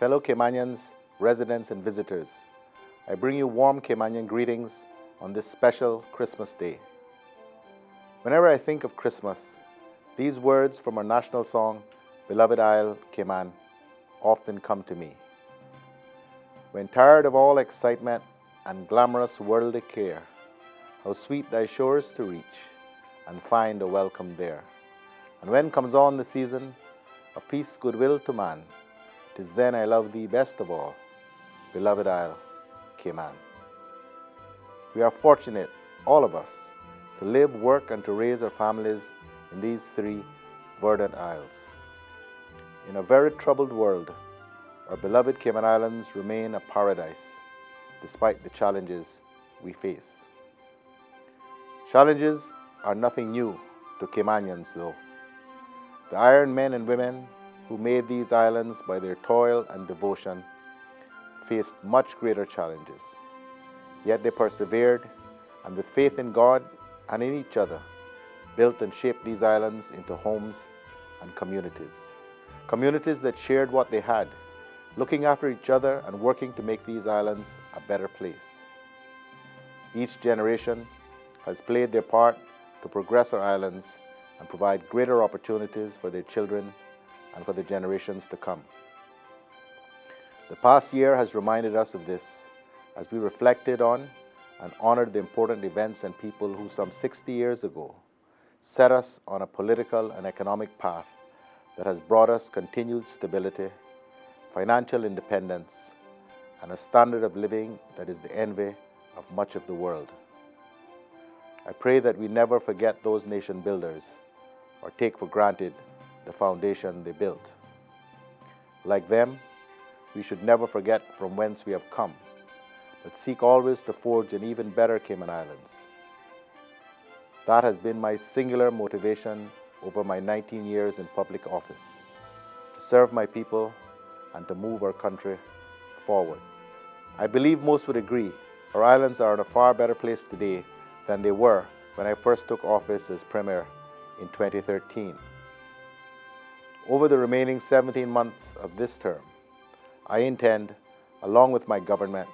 Fellow Caymanians, residents and visitors, I bring you warm Caymanian greetings on this special Christmas Day. Whenever I think of Christmas, these words from our national song, Beloved Isle, Cayman, often come to me. When tired of all excitement and glamorous worldly care, how sweet thy shores to reach and find a welcome there. And when comes on the season of peace, goodwill to man, 'tis then I love thee best of all, beloved Isle, Cayman. We are fortunate, all of us, to live, work, and to raise our families in these three verdant isles. In a very troubled world, our beloved Cayman Islands remain a paradise, despite the challenges we face. Challenges are nothing new to Caymanians, though. The iron men and women who made these islands by their toil and devotion faced much greater challenges. Yet they persevered, and with faith in God and in each other, built and shaped these islands into homes and communities. Communities that shared what they had, looking after each other and working to make these islands a better place. Each generation has played their part to progress our islands and provide greater opportunities for their children and for the generations to come. The past year has reminded us of this as we reflected on and honored the important events and people who some 60 years ago set us on a political and economic path that has brought us continued stability, financial independence, and a standard of living that is the envy of much of the world. I pray that we never forget those nation builders or take for granted the foundation they built. Like them, we should never forget from whence we have come, but seek always to forge an even better Cayman Islands. That has been my singular motivation over my 19 years in public office, to serve my people and to move our country forward. I believe most would agree our islands are in a far better place today than they were when I first took office as Premier in 2013. Over the remaining 17 months of this term, I intend, along with my government,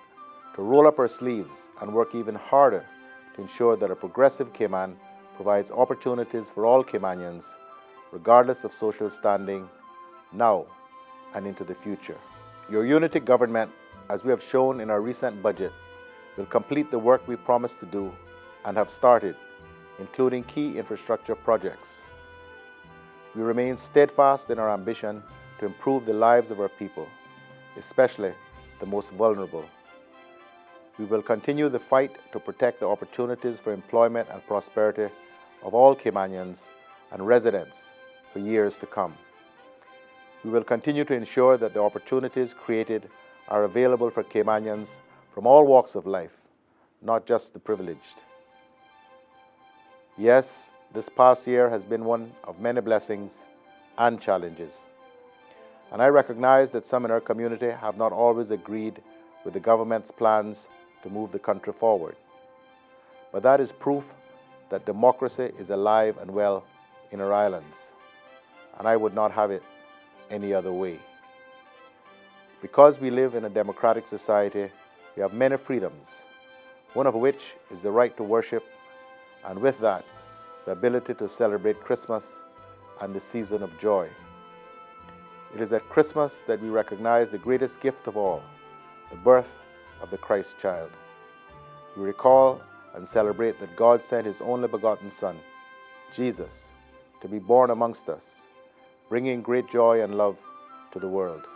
to roll up our sleeves and work even harder to ensure that a progressive Cayman provides opportunities for all Caymanians, regardless of social standing, now and into the future. Your unity government, as we have shown in our recent budget, will complete the work we promised to do and have started, including key infrastructure projects. We remain steadfast in our ambition to improve the lives of our people, especially the most vulnerable. We will continue the fight to protect the opportunities for employment and prosperity of all Caymanians and residents for years to come. We will continue to ensure that the opportunities created are available for Caymanians from all walks of life, not just the privileged. Yes, this past year has been one of many blessings and challenges. And I recognize that some in our community have not always agreed with the government's plans to move the country forward. But that is proof that democracy is alive and well in our islands, and I would not have it any other way. Because we live in a democratic society, we have many freedoms, one of which is the right to worship, and with that, the ability to celebrate Christmas and the season of joy. It is at Christmas that we recognize the greatest gift of all, the birth of the Christ child. We recall and celebrate that God sent His only begotten Son, Jesus, to be born amongst us, bringing great joy and love to the world.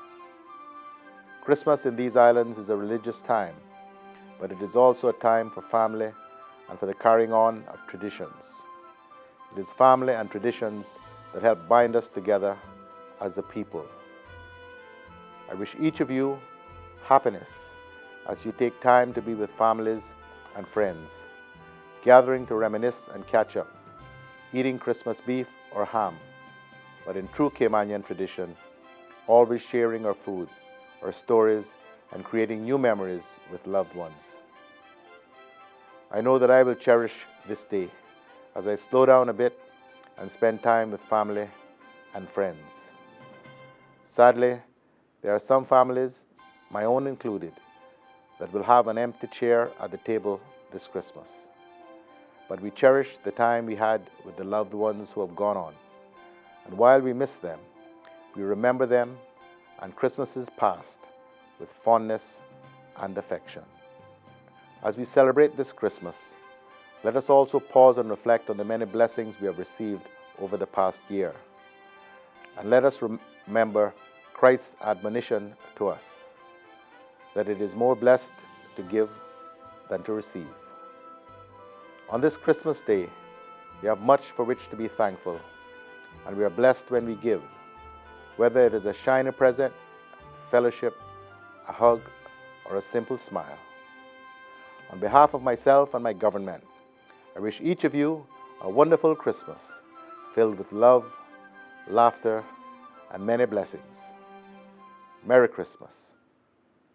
Christmas in these islands is a religious time, but it is also a time for family and for the carrying on of traditions. It is family and traditions that help bind us together as a people. I wish each of you happiness as you take time to be with families and friends, gathering to reminisce and catch up, eating Christmas beef or ham, but in true Caymanian tradition, always sharing our food, our stories, and creating new memories with loved ones. I know that I will cherish this day as I slow down a bit and spend time with family and friends. Sadly, There are some families, my own included, that will have an empty chair at the table this Christmas. But we cherish the time we had with the loved ones who have gone on. And while we miss them, we remember them and Christmases past with fondness and affection. As we celebrate this Christmas, let us also pause and reflect on the many blessings we have received over the past year. And let us remember Christ's admonition to us, that it is more blessed to give than to receive. On this Christmas Day, we have much for which to be thankful, and we are blessed when we give, whether it is a shiny present, fellowship, a hug, or a simple smile. On behalf of myself and my government, I wish each of you a wonderful Christmas, filled with love, laughter, and many blessings. Merry Christmas.